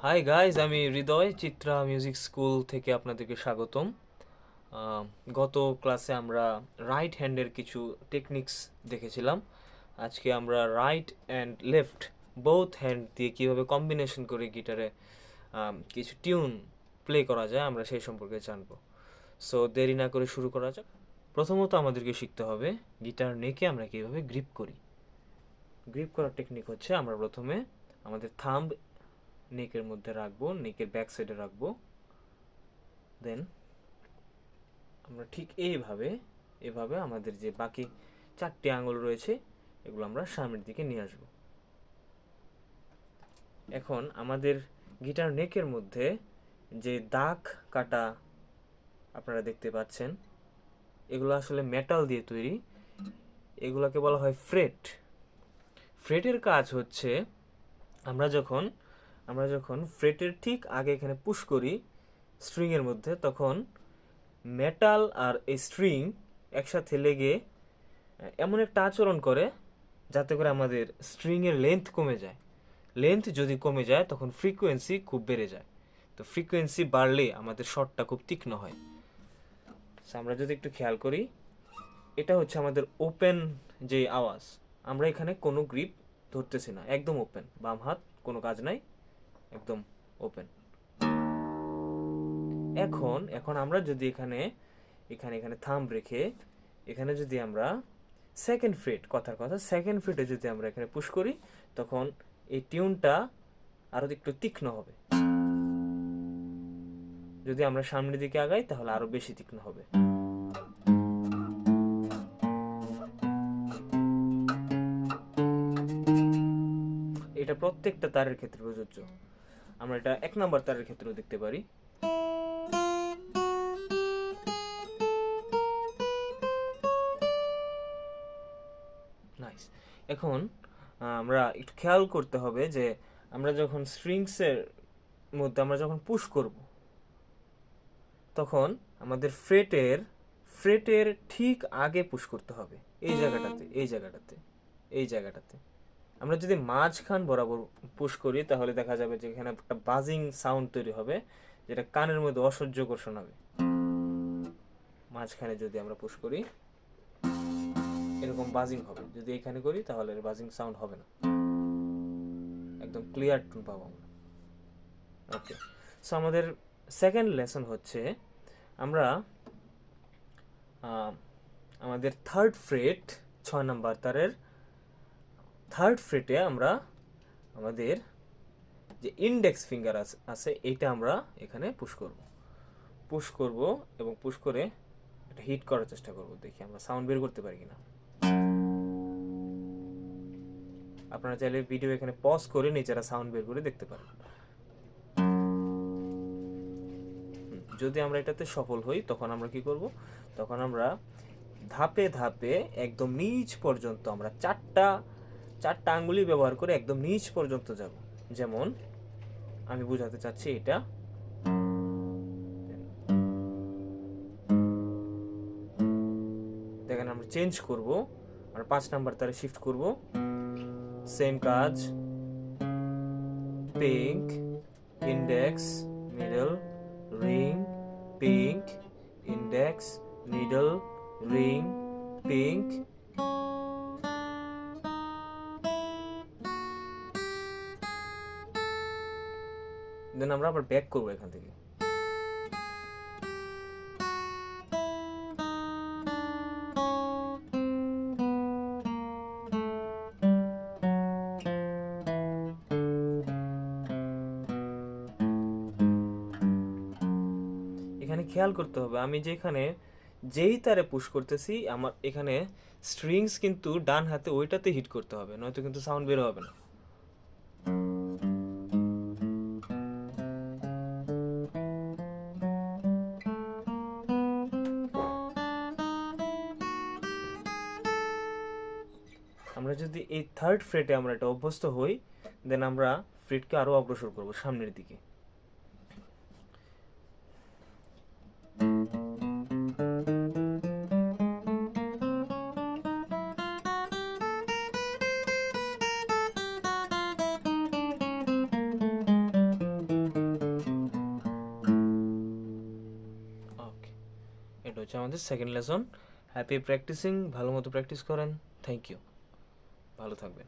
Hi guys, আমি হৃদয় Chitra music school থেকে আপনাদেরকে স্বাগতম। আহ, গত ক্লাসে আমরা রাইট হ্যান্ডের কিছু টেকনিক্স দেখেছিলাম। আজকে আমরা right and left both hand দিয়ে কীভাবে কম্বিনেশন করে গিটারে কিছু টিউন প্লে করা যায় আমরা সেই সম্পর্কে জানবো। সো দেরি না করে শুরু করা যাক। প্রথমত আমাদেরকে শিখতে হবে গিটার নেকে আমরা কীভাবে গ্রিপ করি। গ্রিপ করার টেকনিক হচ্ছে আমরা প্রথমে আমাদের থাম্ব নেকের মধ্যে রাখবো, নেকের ব্যাক সাইডে রাখবো। দেন আমরা ঠিক এভাবে আমাদের যে বাকি 4টি আঙুল রয়েছে এগুলো আমরা সামনের দিকে নিয়ে আসব। এখন আমাদের গিটার নেকের মধ্যে যে দাগ কাটা আপনারা দেখতে পাচ্ছেন, এগুলো আসলে মেটাল দিয়ে তৈরি। এগুলোকে বলা হয় ফ্রেট। ফ্রেটের কাজ হচ্ছে আমরা যখন ফ্রেটের ঠিক আগে এখানে পুশ করি স্ট্রিংয়ের মধ্যে, তখন মেটাল আর এই স্ট্রিং একসাথে লেগে এমন একটা আচরণ করে যাতে করে আমাদের স্ট্রিংয়ের লেন্থ কমে যায়। লেন্থ যদি কমে যায় তখন ফ্রিকোয়েন্সি খুব বেড়ে যায়। তো ফ্রিকোয়েন্সি বাড়লে আমাদের শটটা খুব তীক্ষ্ণ হয়। আমরা যদি একটু খেয়াল করি, এটা হচ্ছে আমাদের ওপেন যে আওয়াজ। আমরা এখানে কোনো গ্রিপ ধরতেছি না, একদম ওপেন। বাম হাত কোনো কাজ নাই, একদম ওপেন। এখন আমরা যদি এখানে এখানে এখানে থাম্ব রেখে এখানে যদি আমরা সেকেন্ড ফ্রেট, কথার কথা সেকেন্ড ফ্রেটে যদি আমরা এখানে পুশ করি, তখন এই টিউনটা আরও একটু তীক্ষ্ণ হবে। যদি আমরা সামনের দিকে আগাই তাহলে আরও বেশি তীক্ষ্ণ হবে। এটা প্রত্যেকটা তারের ক্ষেত্রে প্রযোজ্য। আমরা এটা 1 নম্বর তারের ক্ষেত্রেও দেখতে পারি। নাইস। এখন আমরা একটু খেয়াল করতে হবে যে আমরা যখন স্ট্রিংসের মধ্যে আমরা যখন পুশ করব, তখন আমাদের ফ্রেটের ঠিক আগে পুশ করতে হবে। এই জায়গাটাতে আমরা যদি মাঝখান বরাবর পুশ করি তাহলে দেখা যাবে যে এখানে একটা বাজিং সাউন্ড তৈরি হবে, যেটা কানের মধ্যে অসহ্যকর শোনাবে। মাঝখানে যদি আমরা পুশ করি এরকম বাজিং হবে, যদি এখানে করি তাহলে বাজিং সাউন্ড হবে না, একদম ক্লিয়ার টুন পাবো আমরা। ওকে, সো আমাদের সেকেন্ড লেসন হচ্ছে আমরা আমাদের থার্ড ফ্রেট, 6 নম্বর তারের থার্ড ফ্রেটে আমরা আমাদের যে ইন্ডেক্স ফিঙ্গার আছে এইটা আমরা এখানে পুশ করব এবং পুশ করে এটা হিট করার চেষ্টা করব। দেখি আমরা সাউন্ড বের করতে পারি কিনা। আপনারা চাইলে ভিডিও এখানে পজ করে নিজেরা সাউন্ড বের করে দেখতে পারেন। যদি আমরা এটাতে সফল হই তখন আমরা কি করব, তখন আমরা ধাপে ধাপে একদম নিচ পর্যন্ত আমরা চারটা আঙ্গুলি ব্যবহার করে একদম নিচ পর্যন্ত যাব। যেমন আমি বোঝাতে চাচ্ছি, এটা দেখেন আমরা চেঞ্জ করব, আমরা 5 নাম্বার তারে শিফট করব। সেম কাজ, pink, index, middle, ring, pink, index, middle, ring, pink. Then আমরা আবার ব্যাক করবো এখান থেকে। এখানে খেয়াল করতে হবে, আমি যেই তারে পুশ করতেছি আমার এখানে স্ট্রিংস কিন্তু ডান হাতে ওইটাতে হিট করতে হবে, নয়তো কিন্তু সাউন্ড বের হবে না। আমরা যদি এই থার্ড ফ্রেটে আমরা এটা অভ্যস্ত হই, দেন আমরা ফ্রেটকে আরো অগ্রসর করব সামনের দিকে। হচ্ছে আমাদের সেকেন্ড লেসন। হ্যাপি প্র্যাকটিসিং, ভালো মতো প্র্যাকটিস করেন। থ্যাংক ইউ, ভালো থাকবেন।